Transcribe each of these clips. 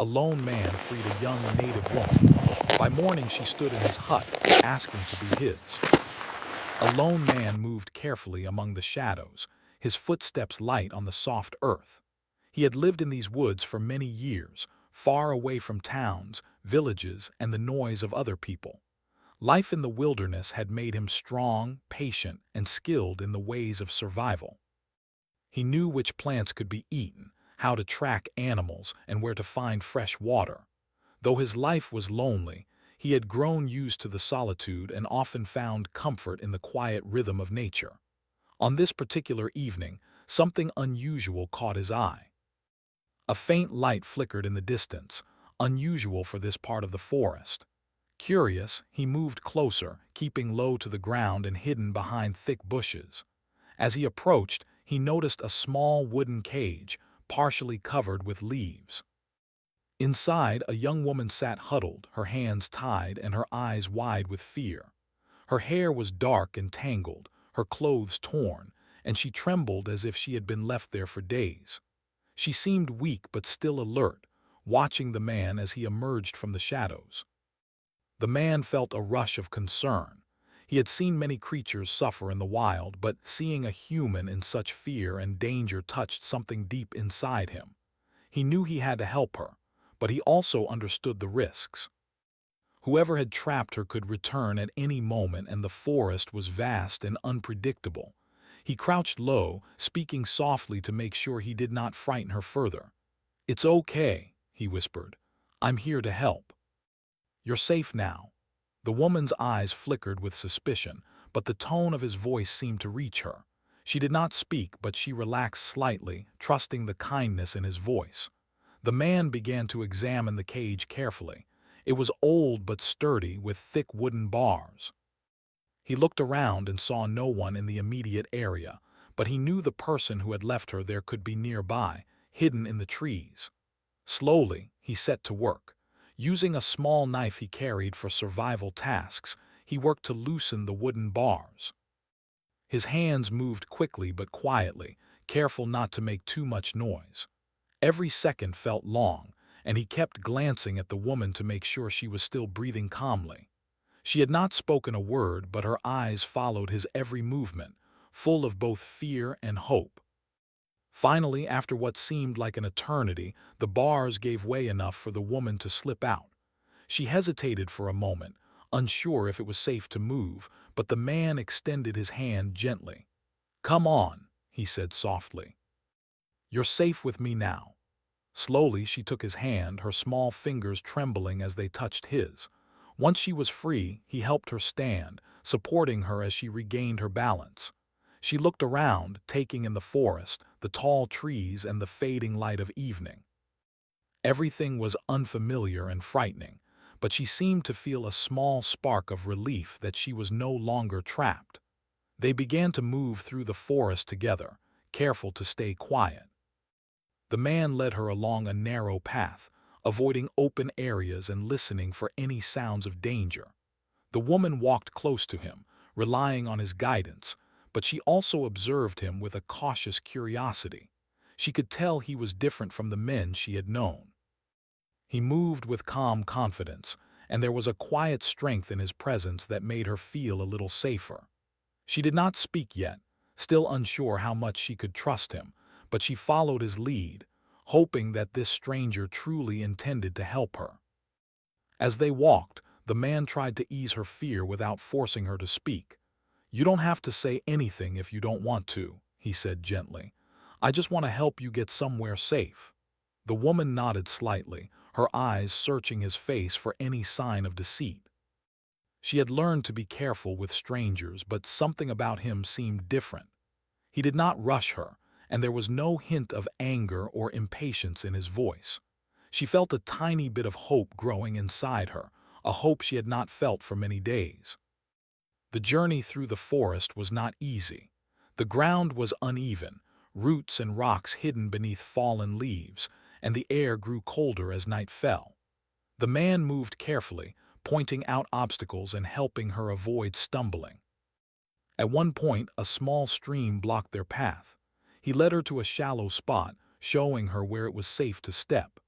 lone man freed a young native woman. By morning, she stood in his hut, asking to be his. A lone man moved carefully among the shadows, his footsteps light on the soft earth. He had lived in these woods for many years, far away from towns, villages, and the noise of other people. Life in the wilderness had made him strong, patient, and skilled in the ways of survival. He knew which plants could be eaten, how to track animals, and where to find fresh water. Though his life was lonely, he had grown used to the solitude and often found comfort in the quiet rhythm of nature. On this particular evening, something unusual caught his eye. A faint light flickered in the distance, unusual for this part of the forest. Curious, he moved closer, keeping low to the ground and hidden behind thick bushes. As he approached, he noticed a small wooden cage, partially covered with leaves. Inside, a young woman sat huddled, her hands tied and her eyes wide with fear. Her hair was dark and tangled, her clothes torn, and she trembled as if she had been left there for days. She seemed weak but still alert, watching the man as he emerged from the shadows. The man felt a rush of concern. He had seen many creatures suffer in the wild, but seeing a human in such fear and danger touched something deep inside him. He knew he had to help her, but he also understood the risks. Whoever had trapped her could return at any moment, and the forest was vast and unpredictable. He crouched low, speaking softly to make sure he did not frighten her further. "It's okay," he whispered. "I'm here to help. You're safe now." The woman's eyes flickered with suspicion, but the tone of his voice seemed to reach her. She did not speak, but she relaxed slightly, trusting the kindness in his voice. The man began to examine the cage carefully. It was old but sturdy, with thick wooden bars. He looked around and saw no one in the immediate area, but he knew the person who had left her there could be nearby, hidden in the trees. Slowly, he set to work. Using a small knife he carried for survival tasks, he worked to loosen the wooden bars. His hands moved quickly but quietly, careful not to make too much noise. Every second felt long, and he kept glancing at the woman to make sure she was still breathing calmly. She had not spoken a word, but her eyes followed his every movement, full of both fear and hope. Finally, after what seemed like an eternity, the bars gave way enough for the woman to slip out. She hesitated for a moment, unsure if it was safe to move, but the man extended his hand gently. "Come on," he said softly. "You're safe with me now." Slowly she took his hand, her small fingers trembling as they touched his. Once she was free, he helped her stand, supporting her as she regained her balance. She looked around, taking in the forest, the tall trees, and the fading light of evening. Everything was unfamiliar and frightening, but she seemed to feel a small spark of relief that she was no longer trapped. They began to move through the forest together, careful to stay quiet. The man led her along a narrow path, avoiding open areas and listening for any sounds of danger. The woman walked close to him, relying on his guidance, but she also observed him with a cautious curiosity. She could tell he was different from the men she had known. He moved with calm confidence, and there was a quiet strength in his presence that made her feel a little safer. She did not speak yet, still unsure how much she could trust him, but she followed his lead, hoping that this stranger truly intended to help her. As they walked, the man tried to ease her fear without forcing her to speak. "You don't have to say anything if you don't want to," he said gently. "I just want to help you get somewhere safe." The woman nodded slightly, her eyes searching his face for any sign of deceit. She had learned to be careful with strangers, but something about him seemed different. He did not rush her, and there was no hint of anger or impatience in his voice. She felt a tiny bit of hope growing inside her, a hope she had not felt for many days. The journey through the forest was not easy. The ground was uneven, roots and rocks hidden beneath fallen leaves, and the air grew colder as night fell. The man moved carefully, pointing out obstacles and helping her avoid stumbling. At one point, a small stream blocked their path. He led her to a shallow spot, showing her where it was safe to step.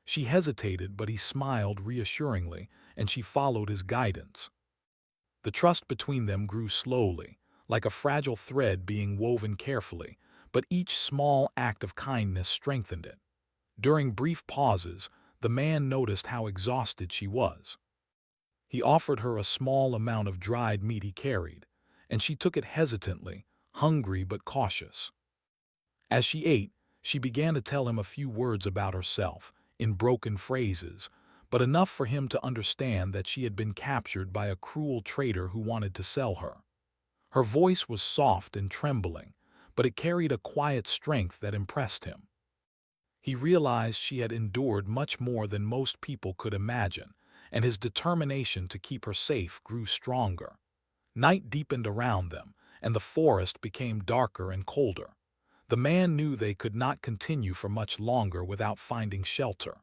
She hesitated, but he smiled reassuringly, and she followed his guidance. The trust between them grew slowly, like a fragile thread being woven carefully, but each small act of kindness strengthened it. During brief pauses, the man noticed how exhausted she was. He offered her a small amount of dried meat he carried, and she took it hesitantly, hungry but cautious. As she ate, she began to tell him a few words about herself, in broken phrases, but enough for him to understand that she had been captured by a cruel trader who wanted to sell her. Her voice was soft and trembling, but it carried a quiet strength that impressed him. He realized she had endured much more than most people could imagine, and his determination to keep her safe grew stronger. Night deepened around them, and the forest became darker and colder. The man knew they could not continue for much longer without finding shelter.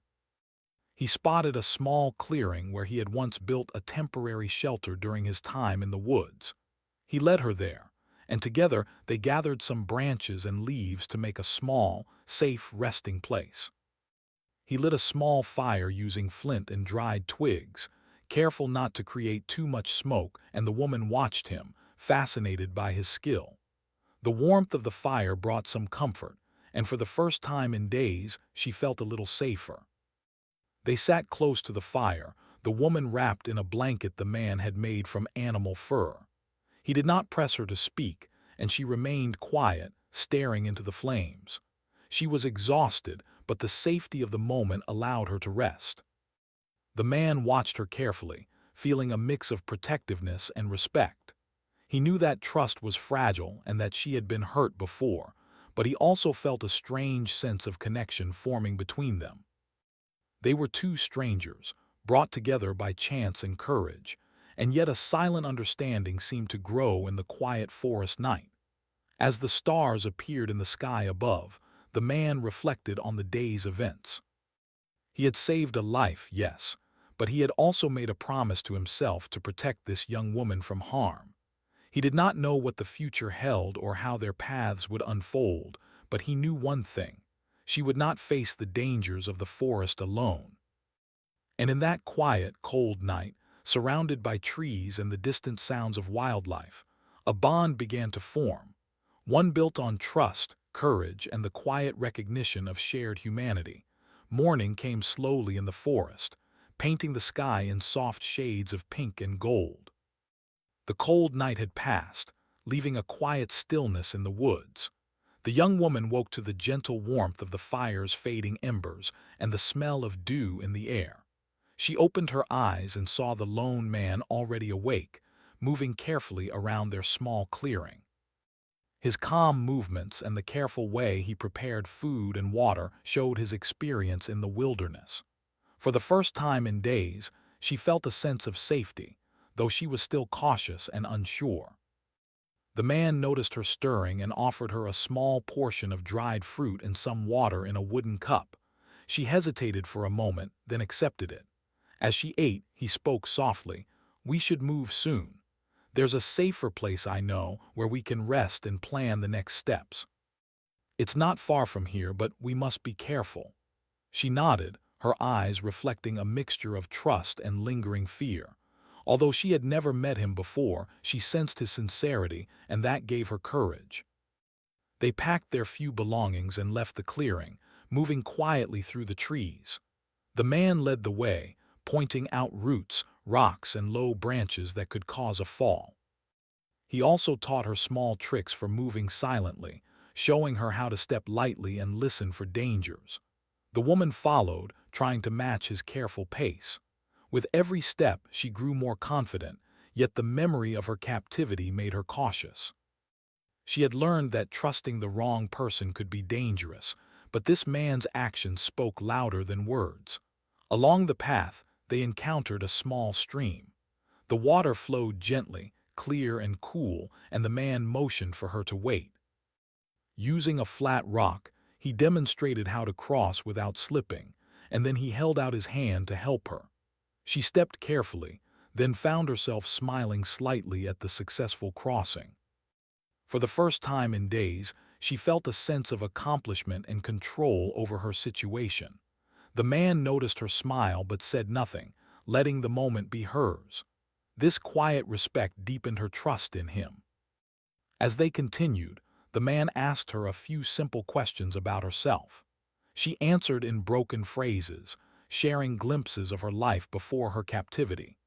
He spotted a small clearing where he had once built a temporary shelter during his time in the woods. He led her there, and together they gathered some branches and leaves to make a small, safe resting place. He lit a small fire using flint and dried twigs, careful not to create too much smoke, and the woman watched him, fascinated by his skill. The warmth of the fire brought some comfort, and for the first time in days, she felt a little safer. They sat close to the fire, the woman wrapped in a blanket the man had made from animal fur. He did not press her to speak, and she remained quiet, staring into the flames. She was exhausted, but the safety of the moment allowed her to rest. The man watched her carefully, feeling a mix of protectiveness and respect. He knew that trust was fragile and that she had been hurt before, but he also felt a strange sense of connection forming between them. They were two strangers, brought together by chance and courage, and yet a silent understanding seemed to grow in the quiet forest night. As the stars appeared in the sky above, the man reflected on the day's events. He had saved a life, yes, but he had also made a promise to himself to protect this young woman from harm. He did not know what the future held or how their paths would unfold, but he knew one thing: she would not face the dangers of the forest alone. And in that quiet, cold night, surrounded by trees and the distant sounds of wildlife, a bond began to form, one built on trust, courage, and the quiet recognition of shared humanity. Morning came slowly in the forest, painting the sky in soft shades of pink and gold. The cold night had passed, leaving a quiet stillness in the woods. The young woman woke to the gentle warmth of the fire's fading embers and the smell of dew in the air. She opened her eyes and saw the lone man already awake, moving carefully around their small clearing. His calm movements and the careful way he prepared food and water showed his experience in the wilderness. For the first time in days, she felt a sense of safety, though she was still cautious and unsure. The man noticed her stirring and offered her a small portion of dried fruit and some water in a wooden cup. She hesitated for a moment, then accepted it. As she ate, he spoke softly. "We should move soon. There's a safer place I know where we can rest and plan the next steps. It's not far from here, but we must be careful." She nodded, her eyes reflecting a mixture of trust and lingering fear. Although she had never met him before, she sensed his sincerity, and that gave her courage. They packed their few belongings and left the clearing, moving quietly through the trees. The man led the way, pointing out roots, rocks, and low branches that could cause a fall. He also taught her small tricks for moving silently, showing her how to step lightly and listen for dangers. The woman followed, trying to match his careful pace. With every step, she grew more confident, yet the memory of her captivity made her cautious. She had learned that trusting the wrong person could be dangerous, but this man's actions spoke louder than words. Along the path, they encountered a small stream. The water flowed gently, clear and cool, and the man motioned for her to wait. Using a flat rock, he demonstrated how to cross without slipping, and then he held out his hand to help her. She stepped carefully, then found herself smiling slightly at the successful crossing. For the first time in days, she felt a sense of accomplishment and control over her situation. The man noticed her smile but said nothing, letting the moment be hers. This quiet respect deepened her trust in him. As they continued, the man asked her a few simple questions about herself. She answered in broken phrases, sharing glimpses of her life before her captivity.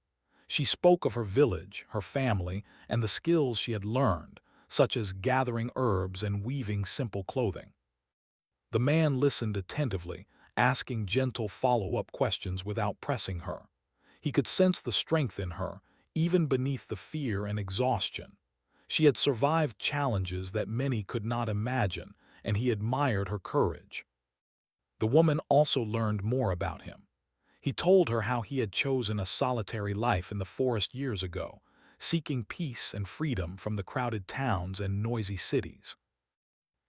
She spoke of her village, her family, and the skills she had learned, such as gathering herbs and weaving simple clothing. The man listened attentively, asking gentle follow-up questions without pressing her. He could sense the strength in her, even beneath the fear and exhaustion. She had survived challenges that many could not imagine, and he admired her courage. The woman also learned more about him. He told her how he had chosen a solitary life in the forest years ago, seeking peace and freedom from the crowded towns and noisy cities.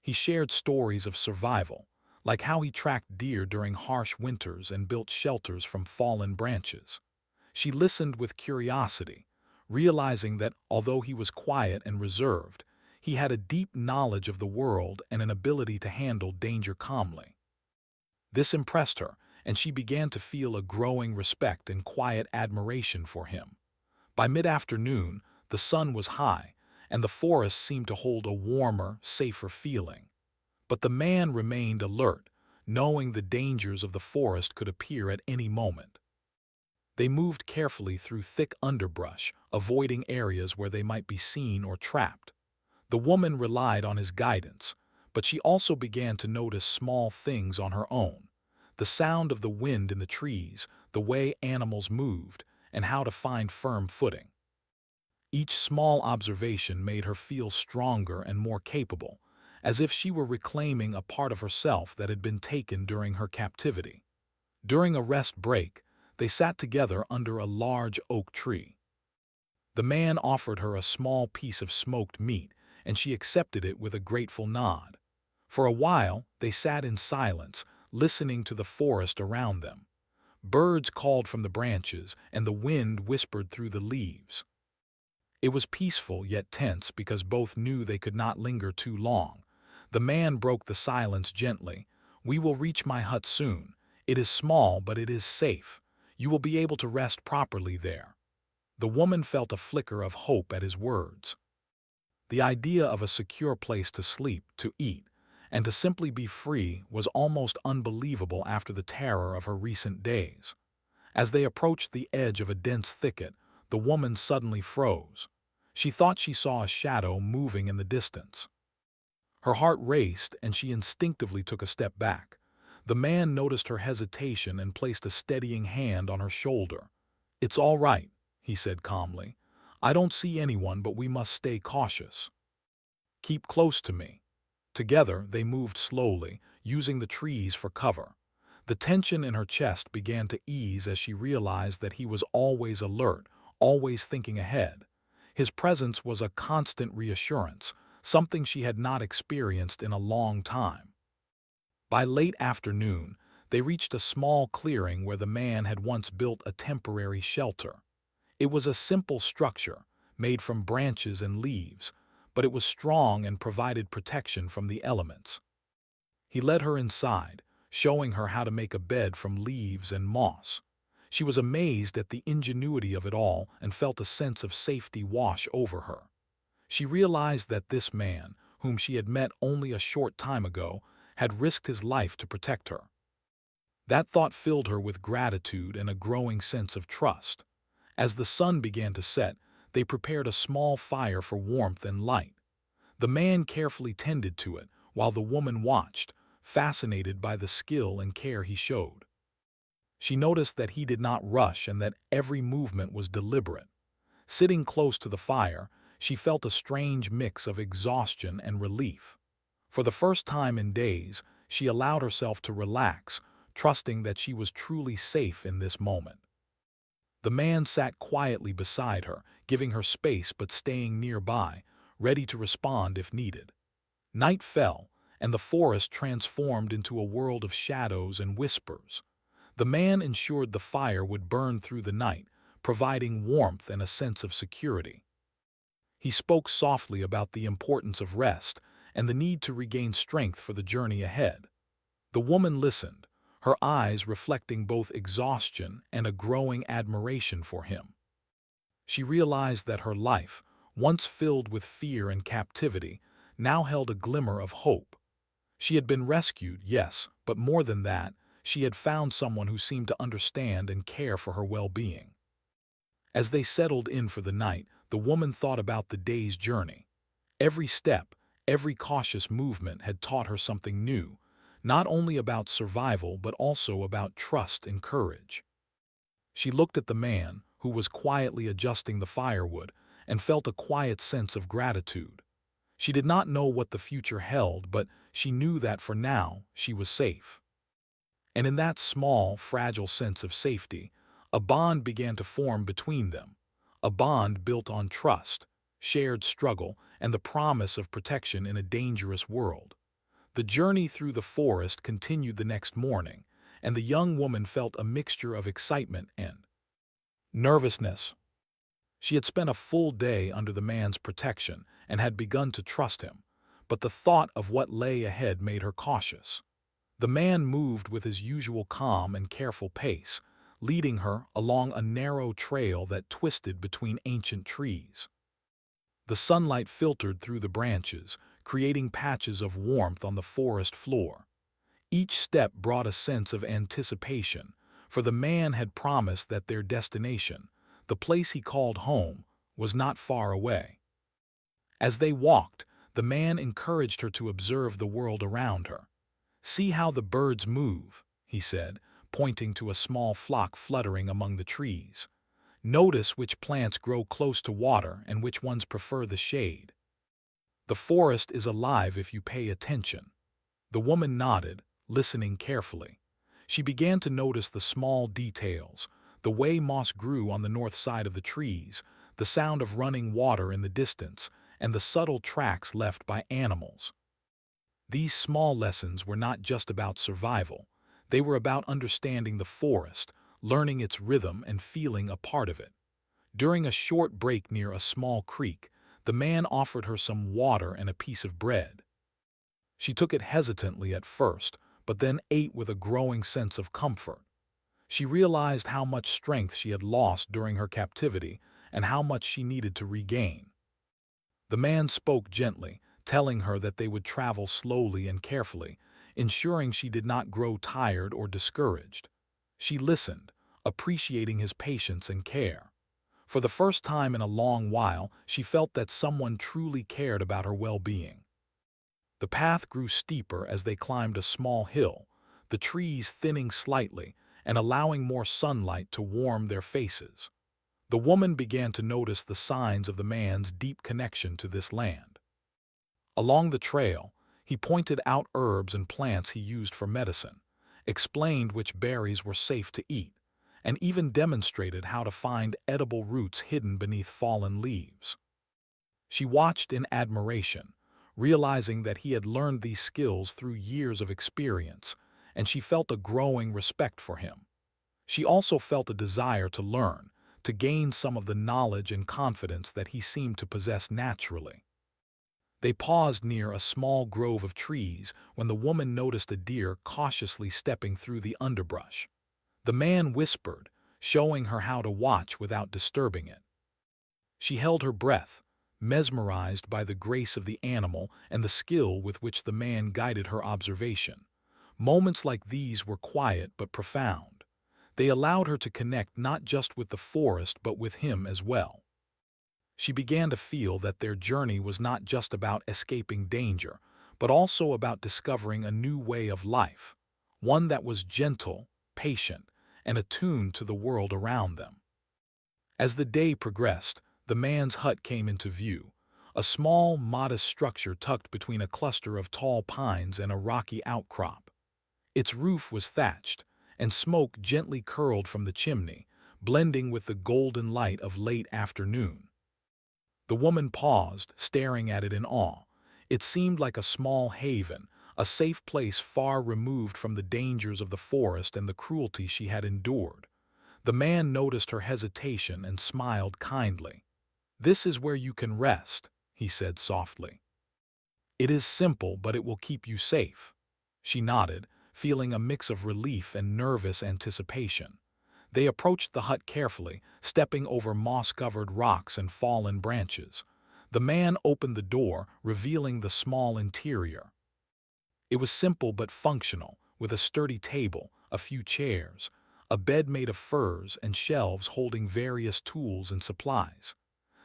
He shared stories of survival, like how he tracked deer during harsh winters and built shelters from fallen branches. She listened with curiosity, realizing that although he was quiet and reserved, he had a deep knowledge of the world and an ability to handle danger calmly. This impressed her, and she began to feel a growing respect and quiet admiration for him. By mid-afternoon, the sun was high, and the forest seemed to hold a warmer, safer feeling. But the man remained alert, knowing the dangers of the forest could appear at any moment. They moved carefully through thick underbrush, avoiding areas where they might be seen or trapped. The woman relied on his guidance, but she also began to notice small things on her own: the sound of the wind in the trees, the way animals moved, and how to find firm footing. Each small observation made her feel stronger and more capable, as if she were reclaiming a part of herself that had been taken during her captivity. During a rest break, they sat together under a large oak tree. The man offered her a small piece of smoked meat, and she accepted it with a grateful nod. For a while, they sat in silence, listening to the forest around them. Birds called from the branches, and the wind whispered through the leaves. It was peaceful yet tense because both knew they could not linger too long. The man broke the silence gently. "We will reach my hut soon. It is small, but it is safe. You will be able to rest properly there." The woman felt a flicker of hope at his words. The idea of a secure place to sleep, to eat, and to simply be free was almost unbelievable after the terror of her recent days. As they approached the edge of a dense thicket, the woman suddenly froze. She thought she saw a shadow moving in the distance. Her heart raced, and she instinctively took a step back. The man noticed her hesitation and placed a steadying hand on her shoulder. "It's all right," he said calmly. "I don't see anyone, but we must stay cautious. Keep close to me." Together, they moved slowly, using the trees for cover. The tension in her chest began to ease as she realized that he was always alert, always thinking ahead. His presence was a constant reassurance, something she had not experienced in a long time. By late afternoon, they reached a small clearing where the man had once built a temporary shelter. It was a simple structure, made from branches and leaves, but it was strong and provided protection from the elements. He led her inside, showing her how to make a bed from leaves and moss. She was amazed at the ingenuity of it all and felt a sense of safety wash over her. She realized that this man, whom she had met only a short time ago, had risked his life to protect her. That thought filled her with gratitude and a growing sense of trust. As the sun began to set, they prepared a small fire for warmth and light. The man carefully tended to it, while the woman watched, fascinated by the skill and care he showed. She noticed that he did not rush and that every movement was deliberate. Sitting close to the fire, she felt a strange mix of exhaustion and relief. For the first time in days, she allowed herself to relax, trusting that she was truly safe in this moment. The man sat quietly beside her, giving her space but staying nearby, ready to respond if needed. Night fell, and the forest transformed into a world of shadows and whispers. The man ensured the fire would burn through the night, providing warmth and a sense of security. He spoke softly about the importance of rest and the need to regain strength for the journey ahead. The woman listened, her eyes reflecting both exhaustion and a growing admiration for him. She realized that her life, once filled with fear and captivity, now held a glimmer of hope. She had been rescued, yes, but more than that, she had found someone who seemed to understand and care for her well-being. As they settled in for the night, the woman thought about the day's journey. Every step, every cautious movement had taught her something new, not only about survival but also about trust and courage. She looked at the man, who was quietly adjusting the firewood, and felt a quiet sense of gratitude. She did not know what the future held, but she knew that for now she was safe. And in that small, fragile sense of safety, a bond began to form between them, a bond built on trust, shared struggle, and the promise of protection in a dangerous world. The journey through the forest continued the next morning, and the young woman felt a mixture of excitement and nervousness. She had spent a full day under the man's protection and had begun to trust him, but the thought of what lay ahead made her cautious. The man moved with his usual calm and careful pace, leading her along a narrow trail that twisted between ancient trees. The sunlight filtered through the branches, creating patches of warmth on the forest floor. Each step brought a sense of anticipation, for the man had promised that their destination, the place he called home, was not far away. As they walked, the man encouraged her to observe the world around her. "See how the birds move," he said, pointing to a small flock fluttering among the trees. "Notice which plants grow close to water and which ones prefer the shade. The forest is alive if you pay attention." The woman nodded, listening carefully. She began to notice the small details, the way moss grew on the north side of the trees, the sound of running water in the distance, and the subtle tracks left by animals. These small lessons were not just about survival. They were about understanding the forest, learning its rhythm, and feeling a part of it. During a short break near a small creek, the man offered her some water and a piece of bread. She took it hesitantly at first, but then ate with a growing sense of comfort. She realized how much strength she had lost during her captivity and how much she needed to regain. The man spoke gently, telling her that they would travel slowly and carefully, ensuring she did not grow tired or discouraged. She listened, appreciating his patience and care. For the first time in a long while, she felt that someone truly cared about her well-being. The path grew steeper as they climbed a small hill, the trees thinning slightly and allowing more sunlight to warm their faces. The woman began to notice the signs of the man's deep connection to this land. Along the trail, he pointed out herbs and plants he used for medicine, explained which berries were safe to eat, and even demonstrated how to find edible roots hidden beneath fallen leaves. She watched in admiration, realizing that he had learned these skills through years of experience, and she felt a growing respect for him. She also felt a desire to learn, to gain some of the knowledge and confidence that he seemed to possess naturally. They paused near a small grove of trees when the woman noticed a deer cautiously stepping through the underbrush. The man whispered, showing her how to watch without disturbing it. She held her breath, mesmerized by the grace of the animal and the skill with which the man guided her observation. Moments like these were quiet but profound. They allowed her to connect not just with the forest but with him as well. She began to feel that their journey was not just about escaping danger, but also about discovering a new way of life, one that was gentle, patient, and attuned to the world around them. As the day progressed, the man's hut came into view, a small, modest structure tucked between a cluster of tall pines and a rocky outcrop. Its roof was thatched, and smoke gently curled from the chimney, blending with the golden light of late afternoon. The woman paused, staring at it in awe. It seemed like a small haven, a safe place far removed from the dangers of the forest and the cruelty she had endured. The man noticed her hesitation and smiled kindly. "This is where you can rest," he said softly. "It is simple, but it will keep you safe." She nodded, feeling a mix of relief and nervous anticipation. They approached the hut carefully, stepping over moss-covered rocks and fallen branches. The man opened the door, revealing the small interior. It was simple but functional, with a sturdy table, a few chairs, a bed made of furs, and shelves holding various tools and supplies.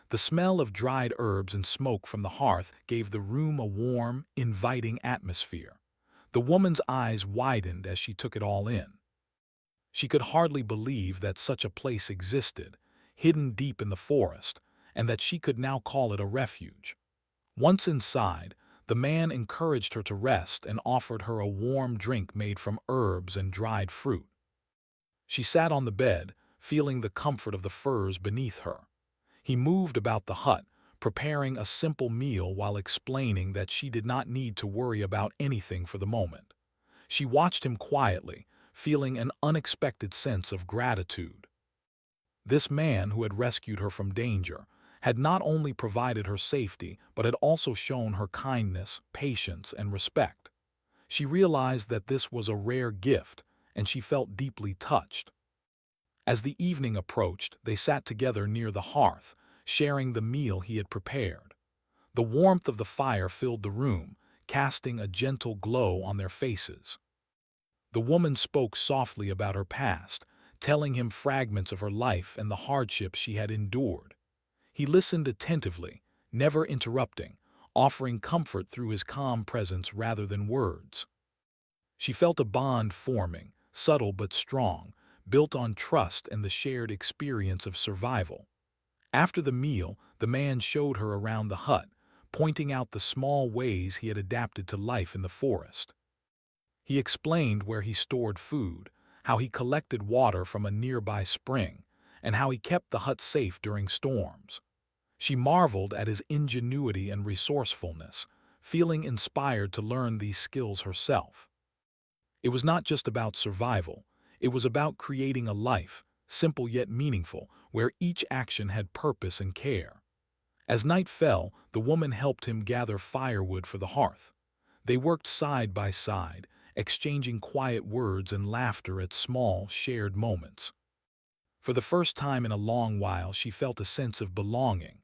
The smell of dried herbs and smoke from the hearth gave the room a warm, inviting atmosphere. The woman's eyes widened as she took it all in. She could hardly believe that such a place existed, hidden deep in the forest, and that she could now call it a refuge. Once inside, the man encouraged her to rest and offered her a warm drink made from herbs and dried fruit. She sat on the bed, feeling the comfort of the furs beneath her. He moved about the hut, preparing a simple meal while explaining that she did not need to worry about anything for the moment. She watched him quietly, feeling an unexpected sense of gratitude. This man who had rescued her from danger had not only provided her safety but had also shown her kindness, patience, and respect. She realized that this was a rare gift, and she felt deeply touched. As the evening approached, they sat together near the hearth, sharing the meal he had prepared. The warmth of the fire filled the room, casting a gentle glow on their faces. The woman spoke softly about her past, telling him fragments of her life and the hardships she had endured. He listened attentively, never interrupting, offering comfort through his calm presence rather than words. She felt a bond forming, subtle but strong, built on trust and the shared experience of survival. After the meal, the man showed her around the hut, pointing out the small ways he had adapted to life in the forest. He explained where he stored food, how he collected water from a nearby spring, and how he kept the hut safe during storms. She marveled at his ingenuity and resourcefulness, feeling inspired to learn these skills herself. It was not just about survival, it was about creating a life, simple yet meaningful, where each action had purpose and care. As night fell, the woman helped him gather firewood for the hearth. They worked side by side, exchanging quiet words and laughter at small, shared moments. For the first time in a long while, she felt a sense of belonging.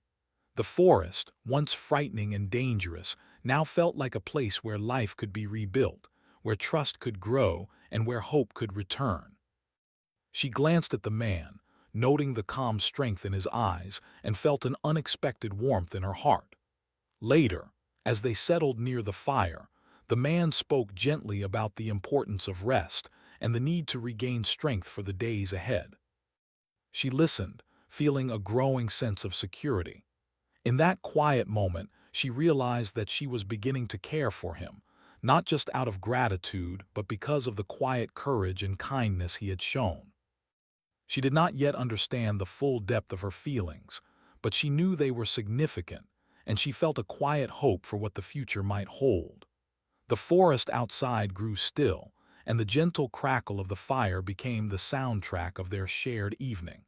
The forest, once frightening and dangerous, now felt like a place where life could be rebuilt, where trust could grow, and where hope could return. She glanced at the man, noting the calm strength in his eyes, and felt an unexpected warmth in her heart. Later, as they settled near the fire, the man spoke gently about the importance of rest and the need to regain strength for the days ahead. She listened, feeling a growing sense of security. In that quiet moment, she realized that she was beginning to care for him, not just out of gratitude, but because of the quiet courage and kindness he had shown. She did not yet understand the full depth of her feelings, but she knew they were significant, and she felt a quiet hope for what the future might hold. The forest outside grew still, and the gentle crackle of the fire became the soundtrack of their shared evening.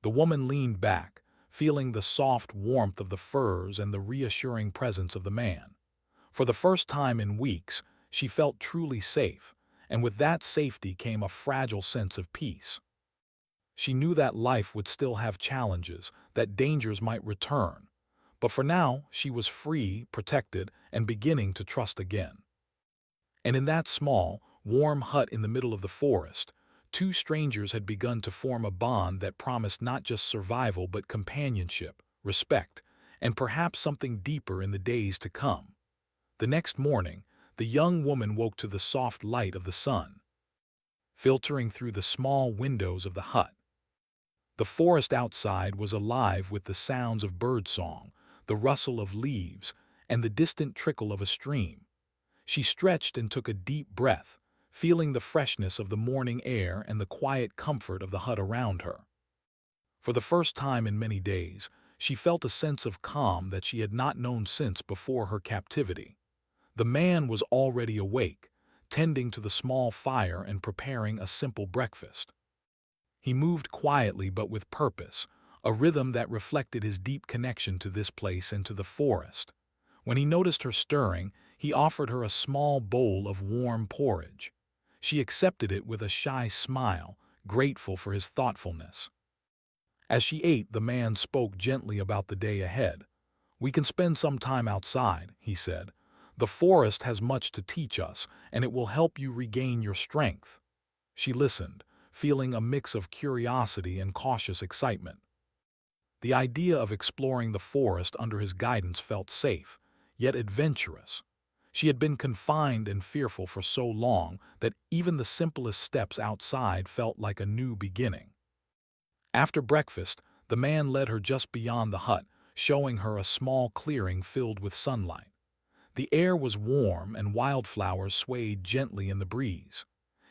The woman leaned back, feeling the soft warmth of the furs and the reassuring presence of the man. For the first time in weeks, she felt truly safe, and with that safety came a fragile sense of peace. She knew that life would still have challenges, that dangers might return, but for now she was free, protected, and beginning to trust again. And in that small, warm hut in the middle of the forest, two strangers had begun to form a bond that promised not just survival but companionship, respect, and perhaps something deeper in the days to come. The next morning, the young woman woke to the soft light of the sun, filtering through the small windows of the hut. The forest outside was alive with the sounds of birdsong, the rustle of leaves, and the distant trickle of a stream. She stretched and took a deep breath, feeling the freshness of the morning air and the quiet comfort of the hut around her. For the first time in many days, she felt a sense of calm that she had not known since before her captivity. The man was already awake, tending to the small fire and preparing a simple breakfast. He moved quietly but with purpose, a rhythm that reflected his deep connection to this place and to the forest. When he noticed her stirring, he offered her a small bowl of warm porridge. She accepted it with a shy smile, grateful for his thoughtfulness. As she ate, the man spoke gently about the day ahead. "We can spend some time outside," he said. "The forest has much to teach us, and it will help you regain your strength." She listened, feeling a mix of curiosity and cautious excitement. The idea of exploring the forest under his guidance felt safe, yet adventurous. She had been confined and fearful for so long that even the simplest steps outside felt like a new beginning. After breakfast, the man led her just beyond the hut, showing her a small clearing filled with sunlight. The air was warm and wildflowers swayed gently in the breeze.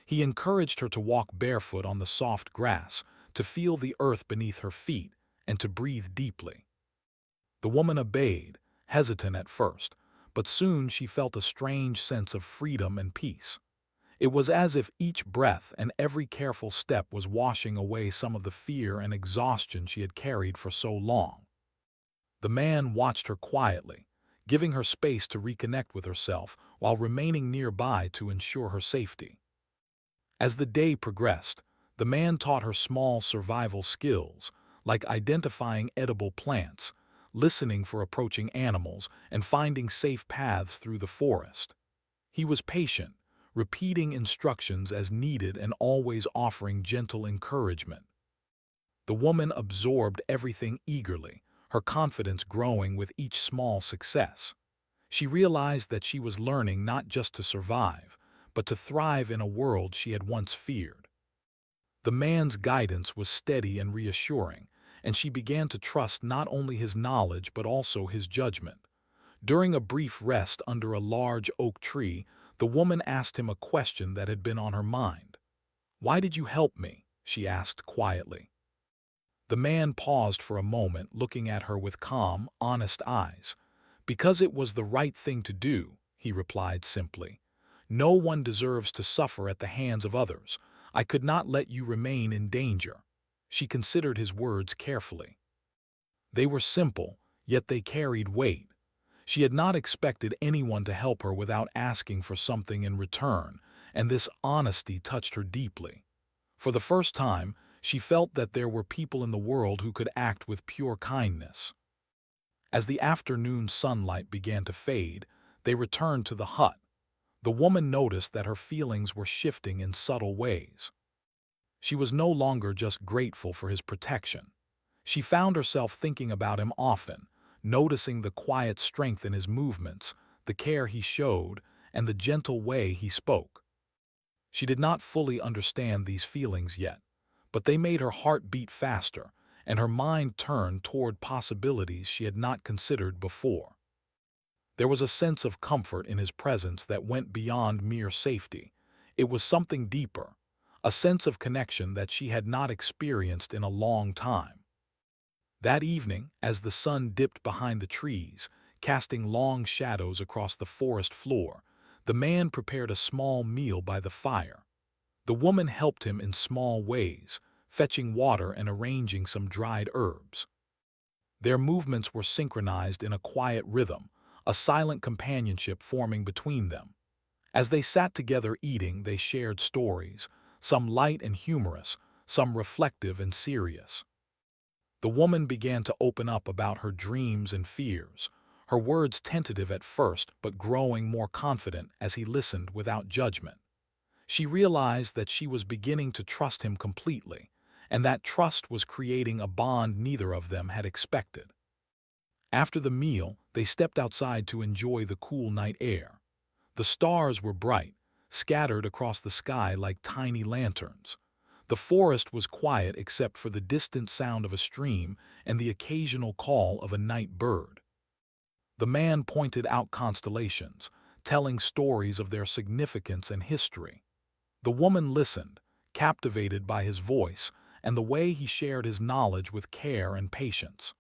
He encouraged her to walk barefoot on the soft grass, to feel the earth beneath her feet, and to breathe deeply. The woman obeyed, hesitant at first, but soon she felt a strange sense of freedom and peace. It was as if each breath and every careful step was washing away some of the fear and exhaustion she had carried for so long. The man watched her quietly, giving her space to reconnect with herself while remaining nearby to ensure her safety. As the day progressed, the man taught her small survival skills, like identifying edible plants, listening for approaching animals, and finding safe paths through the forest. He was patient, repeating instructions as needed and always offering gentle encouragement. The woman absorbed everything eagerly, her confidence growing with each small success. She realized that she was learning not just to survive, but to thrive in a world she had once feared. The man's guidance was steady and reassuring, and she began to trust not only his knowledge but also his judgment. During a brief rest under a large oak tree, the woman asked him a question that had been on her mind. "Why did you help me?" she asked quietly. The man paused for a moment, looking at her with calm, honest eyes. "Because it was the right thing to do," he replied simply. "No one deserves to suffer at the hands of others. I could not let you remain in danger." She considered his words carefully. They were simple, yet they carried weight. She had not expected anyone to help her without asking for something in return, and this honesty touched her deeply. For the first time, she felt that there were people in the world who could act with pure kindness. As the afternoon sunlight began to fade, they returned to the hut. The woman noticed that her feelings were shifting in subtle ways. She was no longer just grateful for his protection. She found herself thinking about him often, noticing the quiet strength in his movements, the care he showed, and the gentle way he spoke. She did not fully understand these feelings yet, but they made her heart beat faster, and her mind turn toward possibilities she had not considered before. There was a sense of comfort in his presence that went beyond mere safety. It was something deeper, a sense of connection that she had not experienced in a long time. That evening, as the sun dipped behind the trees, casting long shadows across the forest floor, the man prepared a small meal by the fire. The woman helped him in small ways, fetching water and arranging some dried herbs. Their movements were synchronized in a quiet rhythm, a silent companionship forming between them. As they sat together eating, they shared stories, some light and humorous, some reflective and serious. The woman began to open up about her dreams and fears, her words tentative at first but growing more confident as he listened without judgment. She realized that she was beginning to trust him completely, and that trust was creating a bond neither of them had expected. After the meal, they stepped outside to enjoy the cool night air. The stars were bright, scattered across the sky like tiny lanterns. The forest was quiet except for the distant sound of a stream and the occasional call of a night bird. The man pointed out constellations, telling stories of their significance and history. The woman listened, captivated by his voice and the way he shared his knowledge with care and patience.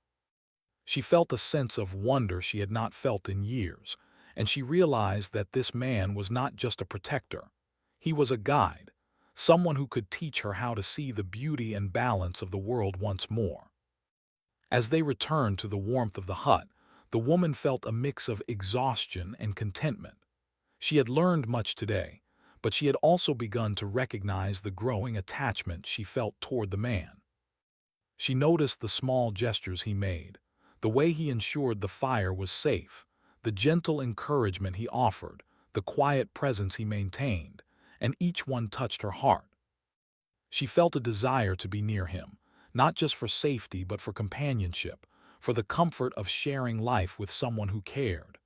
She felt a sense of wonder she had not felt in years, and she realized that this man was not just a protector. He was a guide, someone who could teach her how to see the beauty and balance of the world once more. As they returned to the warmth of the hut, the woman felt a mix of exhaustion and contentment. She had learned much today, but she had also begun to recognize the growing attachment she felt toward the man. She noticed the small gestures he made, the way he ensured the fire was safe, the gentle encouragement he offered, the quiet presence he maintained, and each one touched her heart. She felt a desire to be near him, not just for safety but for companionship, for the comfort of sharing life with someone who cared.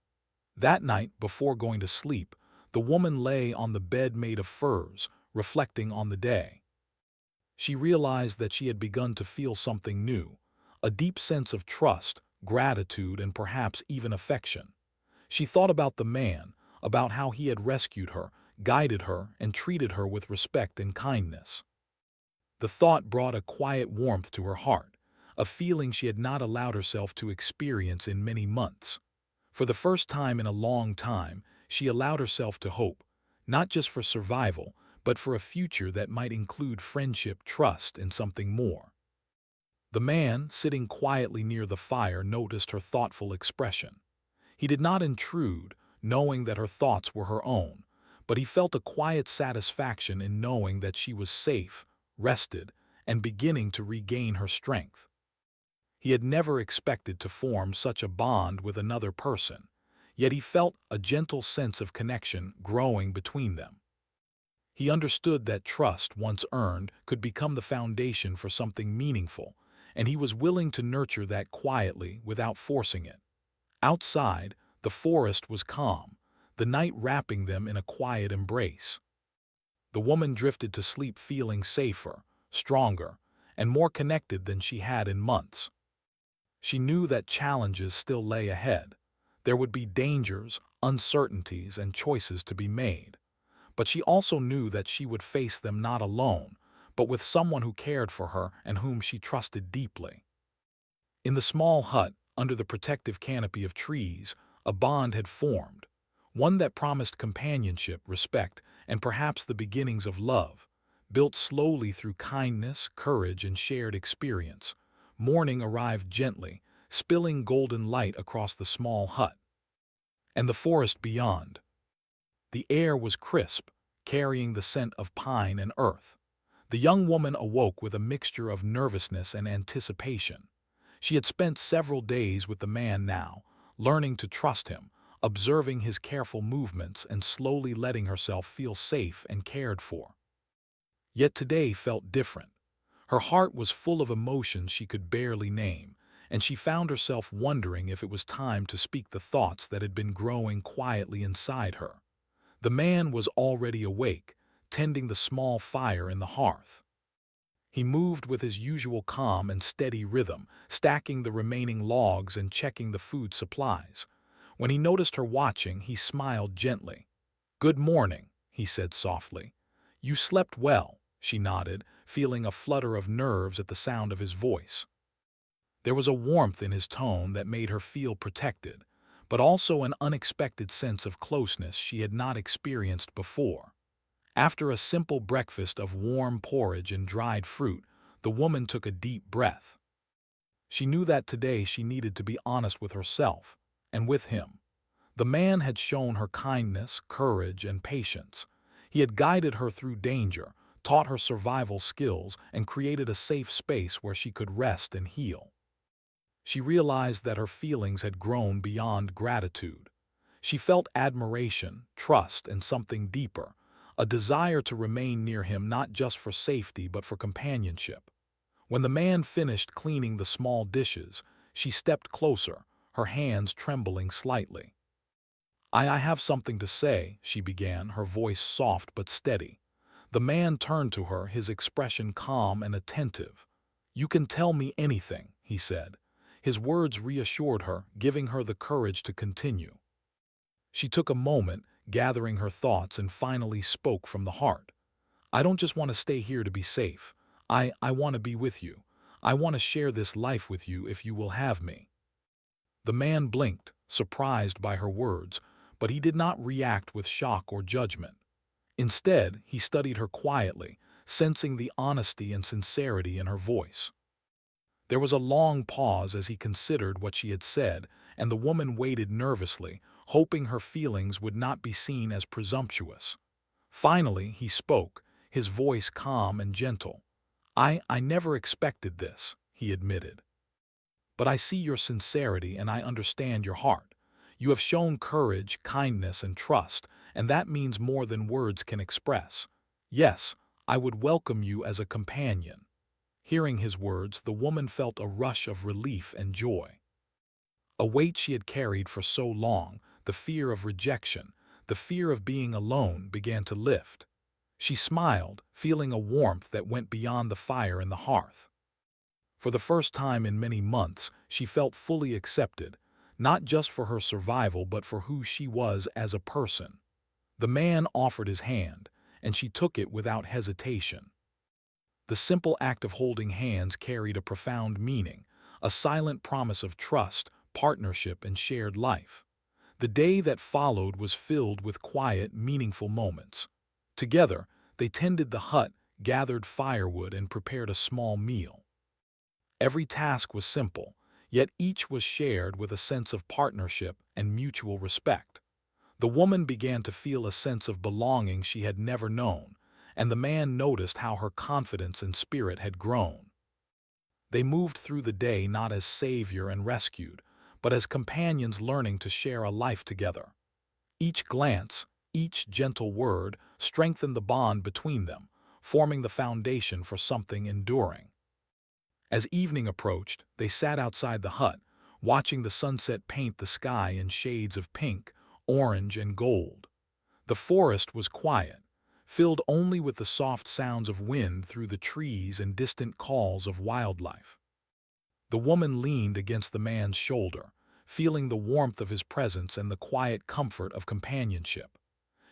That night, before going to sleep, the woman lay on the bed made of furs, reflecting on the day. She realized that she had begun to feel something new, a deep sense of trust, gratitude, and perhaps even affection. She thought about the man, about how he had rescued her, guided her, and treated her with respect and kindness. The thought brought a quiet warmth to her heart, a feeling she had not allowed herself to experience in many months. For the first time in a long time, she allowed herself to hope, not just for survival, but for a future that might include friendship, trust, and something more. The man, sitting quietly near the fire, noticed her thoughtful expression. He did not intrude, knowing that her thoughts were her own, but he felt a quiet satisfaction in knowing that she was safe, rested, and beginning to regain her strength. He had never expected to form such a bond with another person, yet he felt a gentle sense of connection growing between them. He understood that trust, once earned, could become the foundation for something meaningful, and he was willing to nurture that quietly without forcing it. Outside, the forest was calm, the night wrapping them in a quiet embrace. The woman drifted to sleep feeling safer, stronger, and more connected than she had in months. She knew that challenges still lay ahead. There would be dangers, uncertainties, and choices to be made. But she also knew that she would face them not alone, but with someone who cared for her and whom she trusted deeply. In the small hut, under the protective canopy of trees, a bond had formed, one that promised companionship, respect, and perhaps the beginnings of love, built slowly through kindness, courage, and shared experience. Morning arrived gently, spilling golden light across the small hut and the forest beyond. The air was crisp, carrying the scent of pine and earth. The young woman awoke with a mixture of nervousness and anticipation. She had spent several days with the man now, learning to trust him, observing his careful movements and slowly letting herself feel safe and cared for. Yet today felt different. Her heart was full of emotions she could barely name, and she found herself wondering if it was time to speak the thoughts that had been growing quietly inside her. The man was already awake, tending the small fire in the hearth. He moved with his usual calm and steady rhythm, stacking the remaining logs and checking the food supplies. When he noticed her watching, he smiled gently. "Good morning," he said softly. "You slept well," she nodded, feeling a flutter of nerves at the sound of his voice. There was a warmth in his tone that made her feel protected, but also an unexpected sense of closeness she had not experienced before. After a simple breakfast of warm porridge and dried fruit, the woman took a deep breath. She knew that today she needed to be honest with herself and with him. The man had shown her kindness, courage, and patience. He had guided her through danger, taught her survival skills, and created a safe space where she could rest and heal. She realized that her feelings had grown beyond gratitude. She felt admiration, trust, and something deeper, a desire to remain near him not just for safety but for companionship. When the man finished cleaning the small dishes, she stepped closer, her hands trembling slightly. I have something to say," she began, her voice soft but steady. The man turned to her, his expression calm and attentive. "You can tell me anything," he said. His words reassured her, giving her the courage to continue. She took a moment, gathering her thoughts, and finally spoke from the heart. "I don't just want to stay here to be safe. I want to be with you. I want to share this life with you if you will have me." The man blinked, surprised by her words, but he did not react with shock or judgment. Instead, he studied her quietly, sensing the honesty and sincerity in her voice. There was a long pause as he considered what she had said, and the woman waited nervously, hoping her feelings would not be seen as presumptuous. Finally, he spoke, his voice calm and gentle. I never expected this, he admitted. But I see your sincerity and I understand your heart. You have shown courage, kindness, and trust, and that means more than words can express. Yes, I would welcome you as a companion. Hearing his words, the woman felt a rush of relief and joy. A weight she had carried for so long, the fear of rejection, the fear of being alone, began to lift. She smiled, feeling a warmth that went beyond the fire in the hearth. For the first time in many months, she felt fully accepted, not just for her survival but for who she was as a person. The man offered his hand, and she took it without hesitation. The simple act of holding hands carried a profound meaning, a silent promise of trust, partnership, and shared life. The day that followed was filled with quiet, meaningful moments. Together, they tended the hut, gathered firewood, and prepared a small meal. Every task was simple, yet each was shared with a sense of partnership and mutual respect. The woman began to feel a sense of belonging she had never known, and the man noticed how her confidence and spirit had grown. They moved through the day not as savior and rescued, but as companions learning to share a life together. Each glance, each gentle word strengthened the bond between them, forming the foundation for something enduring. As evening approached, they sat outside the hut, watching the sunset paint the sky in shades of pink, orange, and gold. The forest was quiet, filled only with the soft sounds of wind through the trees and distant calls of wildlife. The woman leaned against the man's shoulder, feeling the warmth of his presence and the quiet comfort of companionship.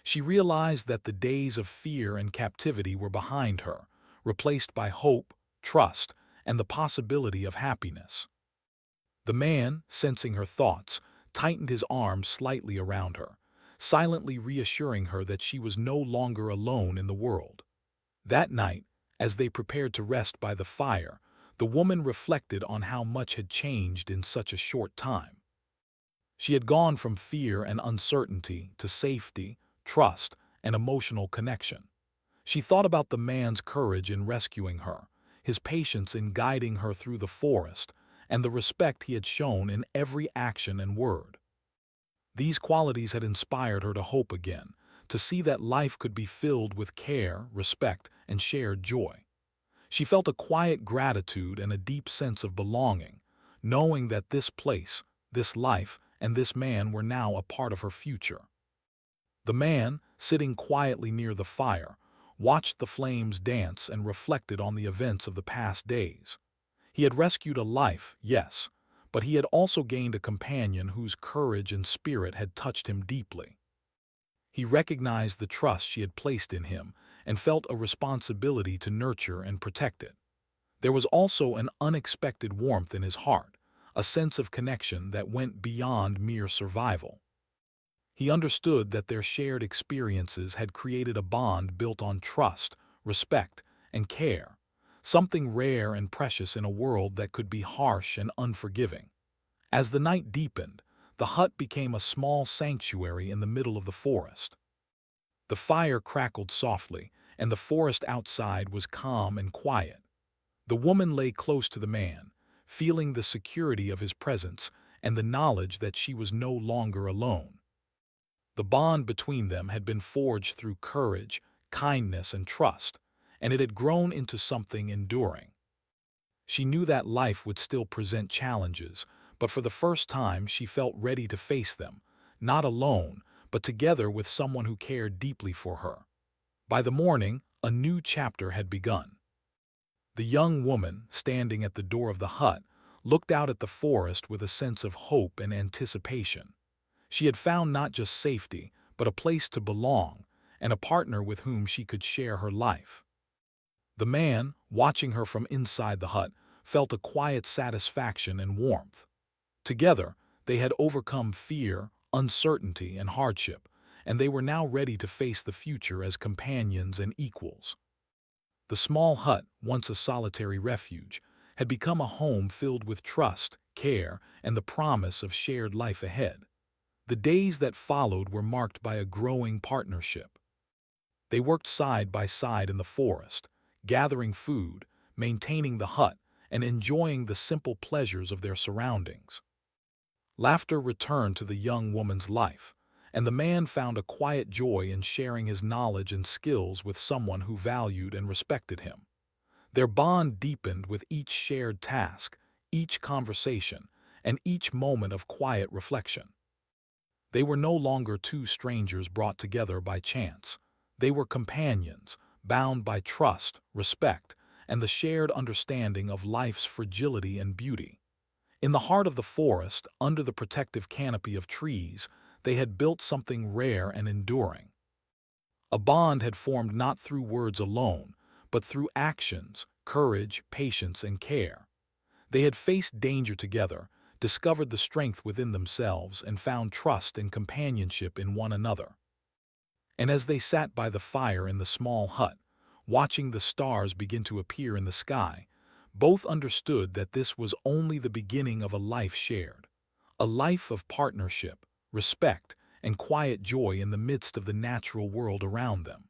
She realized that the days of fear and captivity were behind her, replaced by hope, trust, and the possibility of happiness. The man, sensing her thoughts, tightened his arms slightly around her, silently reassuring her that she was no longer alone in the world. That night, as they prepared to rest by the fire, the woman reflected on how much had changed in such a short time. She had gone from fear and uncertainty to safety, trust, and emotional connection. She thought about the man's courage in rescuing her, his patience in guiding her through the forest, and the respect he had shown in every action and word. These qualities had inspired her to hope again, to see that life could be filled with care, respect, and shared joy. She felt a quiet gratitude and a deep sense of belonging, knowing that this place, this life, and this man were now a part of her future. The man, sitting quietly near the fire, watched the flames dance and reflected on the events of the past days. He had rescued a life, yes, but he had also gained a companion whose courage and spirit had touched him deeply. He recognized the trust she had placed in him and felt a responsibility to nurture and protect it. There was also an unexpected warmth in his heart, a sense of connection that went beyond mere survival. He understood that their shared experiences had created a bond built on trust, respect, and care, something rare and precious in a world that could be harsh and unforgiving. As the night deepened, the hut became a small sanctuary in the middle of the forest. The fire crackled softly, and the forest outside was calm and quiet. The woman lay close to the man, feeling the security of his presence and the knowledge that she was no longer alone. The bond between them had been forged through courage, kindness, and trust, and it had grown into something enduring. She knew that life would still present challenges, but for the first time she felt ready to face them, not alone, but together with someone who cared deeply for her. By the morning, a new chapter had begun. The young woman, standing at the door of the hut, looked out at the forest with a sense of hope and anticipation. She had found not just safety, but a place to belong, and a partner with whom she could share her life. The man, watching her from inside the hut, felt a quiet satisfaction and warmth. Together, they had overcome fear, uncertainty, and hardship, and they were now ready to face the future as companions and equals. The small hut, once a solitary refuge, had become a home filled with trust, care, and the promise of shared life ahead. The days that followed were marked by a growing partnership. They worked side by side in the forest, gathering food, maintaining the hut, and enjoying the simple pleasures of their surroundings. Laughter returned to the young woman's life, and the man found a quiet joy in sharing his knowledge and skills with someone who valued and respected him. Their bond deepened with each shared task, each conversation, and each moment of quiet reflection. They were no longer two strangers brought together by chance. They were companions, bound by trust, respect, and the shared understanding of life's fragility and beauty. In the heart of the forest, under the protective canopy of trees, they had built something rare and enduring. A bond had formed not through words alone, but through actions, courage, patience, and care. They had faced danger together, discovered the strength within themselves, and found trust and companionship in one another. And as they sat by the fire in the small hut, watching the stars begin to appear in the sky, both understood that this was only the beginning of a life shared, a life of partnership, respect, and quiet joy in the midst of the natural world around them.